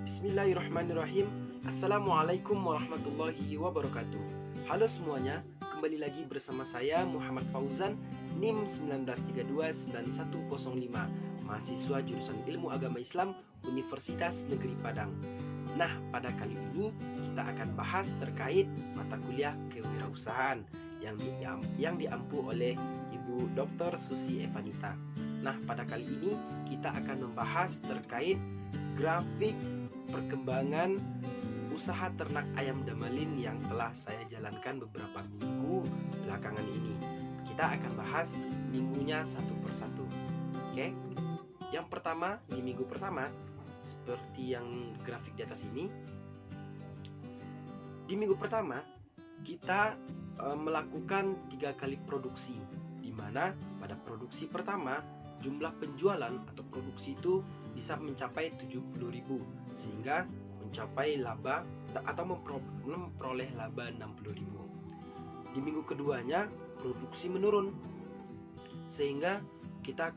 Bismillahirrahmanirrahim. Assalamualaikum warahmatullahi wabarakatuh. Halo semuanya, kembali lagi bersama saya Muhammad Fauzan, NIM 19329105, mahasiswa jurusan Ilmu Agama Islam Universitas Negeri Padang. Nah, pada kali ini kita akan bahas terkait mata kuliah kewirausahaan yang diampu oleh Ibu Dr. Susi Evanita. Nah, pada kali ini kita akan membahas terkait grafik perkembangan usaha ternak ayam Damalin yang telah saya jalankan beberapa minggu belakangan ini. Kita akan bahas minggunya satu persatu. Oke. Yang pertama, di minggu pertama, seperti yang grafik di atas ini. Di minggu pertama, kita melakukan 3 kali produksi, di mana pada produksi pertama jumlah penjualan atau produksi itu bisa mencapai 70.000, sehingga mencapai laba atau memperoleh laba 60.000. Di minggu keduanya produksi menurun, sehingga kita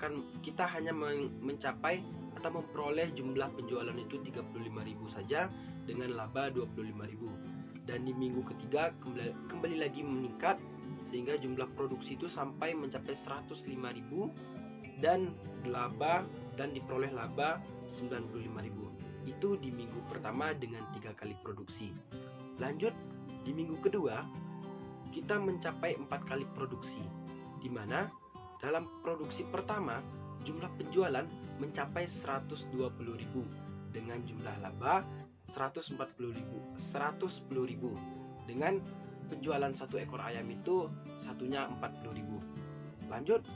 hanya mencapai atau memperoleh jumlah penjualan itu 35.000 saja dengan laba 25.000. Dan di minggu ketiga kembali lagi meningkat, sehingga jumlah produksi itu sampai mencapai 105.000 dan diperoleh laba 95.000. Itu di minggu pertama dengan 3 kali produksi. Lanjut, di minggu kedua kita mencapai 4 kali produksi, di mana dalam produksi pertama jumlah penjualan mencapai 120.000 dengan jumlah laba 110.000 dengan penjualan satu ekor ayam itu satunya 40.000. Lanjut,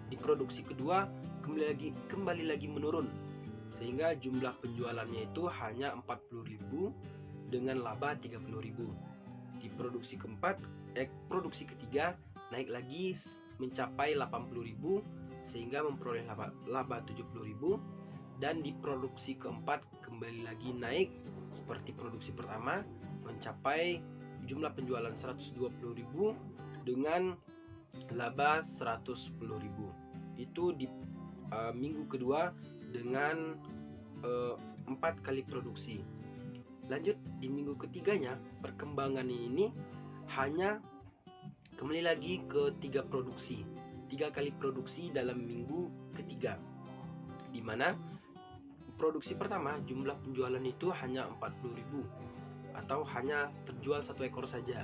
di produksi kedua kembali lagi menurun, sehingga jumlah penjualannya itu hanya 40.000 dengan laba 30.000. Di produksi ketiga naik lagi mencapai 80.000 sehingga memperoleh laba 70.000. Dan di produksi keempat kembali lagi naik seperti produksi pertama, mencapai jumlah penjualan 120.000 dengan laba 110.000. Itu di minggu kedua dengan 4 kali produksi. Lanjut, di minggu ketiganya perkembangan ini hanya kembali lagi ke 3 kali produksi dalam minggu ketiga, di mana produksi pertama jumlah penjualan itu hanya 40.000 atau hanya terjual satu ekor saja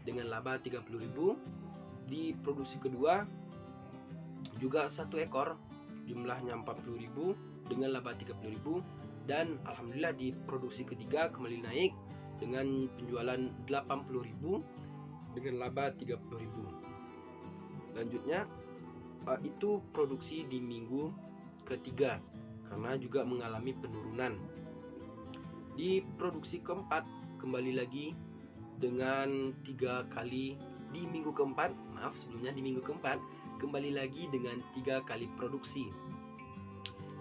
dengan laba 30.000. Di produksi kedua juga satu ekor, jumlahnya 40.000 dengan laba 30.000. Dan alhamdulillah di produksi ketiga kembali naik dengan penjualan 80.000 dengan laba 30.000. Lanjutnya itu produksi di minggu ketiga, karena juga mengalami penurunan. Di produksi keempat kembali lagi dengan 3 kali di minggu keempat kembali lagi dengan 3 kali produksi.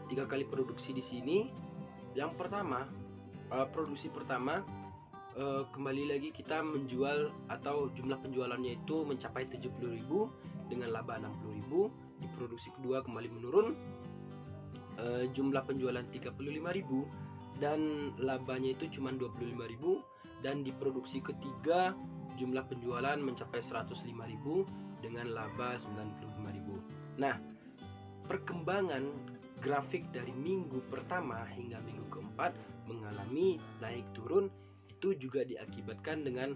3 kali produksi di sini. Yang pertama, produksi pertama kembali lagi kita menjual atau jumlah penjualannya itu mencapai 70.000 dengan laba 60.000. Di produksi kedua kembali menurun, jumlah penjualan 35.000 dan labanya itu cuma 25.000. Dan di produksi ketiga jumlah penjualan mencapai 105.000 dengan laba 95.000. Nah, perkembangan grafik dari minggu pertama hingga minggu keempat mengalami naik turun. Itu juga diakibatkan dengan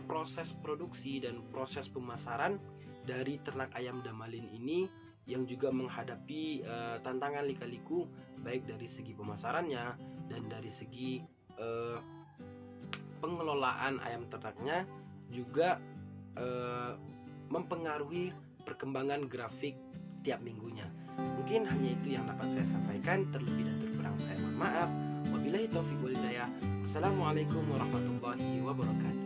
proses produksi dan proses pemasaran dari ternak ayam Damalin ini, yang juga menghadapi tantangan lika-liku, baik dari segi pemasarannya dan dari segi pengelolaan ayam ternaknya, juga mempengaruhi perkembangan grafik tiap minggunya. Mungkin hanya itu yang dapat saya sampaikan. Terlebih dan terkurang saya mohon maaf. Wabillahi taufiq wal hidayah. Wassalamualaikum warahmatullahi wabarakatuh.